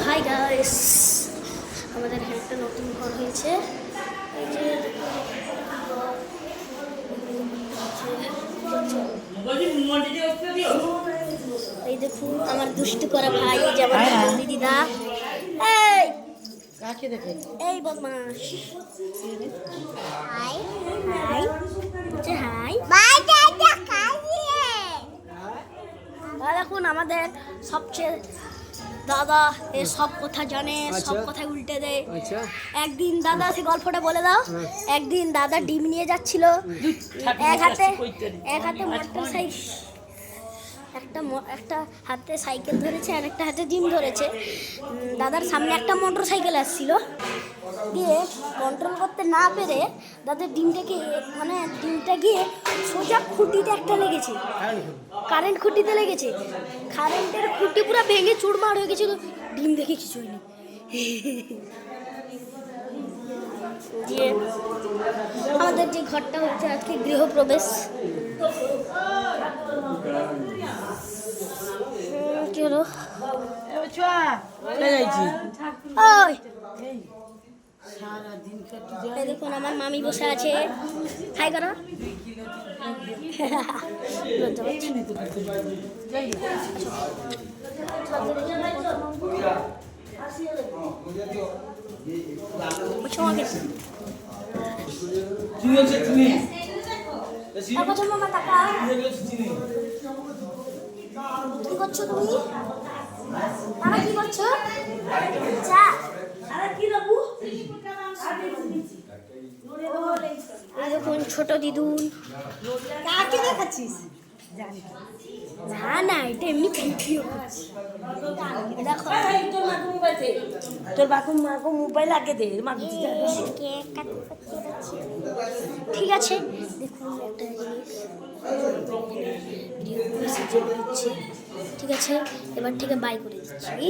Hi guys, আমাদের একটা নতুন ঘর হয়েছে। এই যে এই দেখুন আমার দুষ্টু করা ভাই, এই যে আমার দিদিদা। এই কাকে দেখে? এই বদমাস। হাই হাই বলছে হাই। দেখুন আমাদের সবচেয়ে দাদা এ সব কথা জানে, সব কথায় উল্টে দেয়। একদিন দাদা সে গল্পটা বলে দাও। একদিন দাদা ডিম নিয়ে যাচ্ছিল, এক হাতে মোটরসাইকেল, একটা হাতে সাইকেল ধরেছে আর একটা হাতে ডিম ধরেছে। দাদার সামনে একটা মোটর সাইকেল আসছিল, দিয়ে কন্ট্রোল করতে না পেরে দাদার ডিমটা গিয়ে সোজা খুঁটিতে একটা লেগেছে, কারেন্ট খুঁটিতে লেগেছে। কারেন্টের খুঁটি পুরো ভেঙে চুরমার হয়ে গেছিল, ডিম দেখে কিছু হয়নি। দিয়ে আমাদের যে ঘরটা হচ্ছে আজকে গৃহপ্রবেশ। কি হলো? দেখুন আমার মামি বসে আছে, হাই করো। কি করছো তুমি? কি করছো? দেখুন ছোট দিদুন। কাকে দেখাচ্ছিস? না না, এটা এমনি ভিডিও করছি। দেখো তোর মাকে মোবাইল আগে দে। ঠিক আছে, দেখুন একটা জিনিস, ঠিক আছে এবার থেকে বাই করে দিচ্ছি।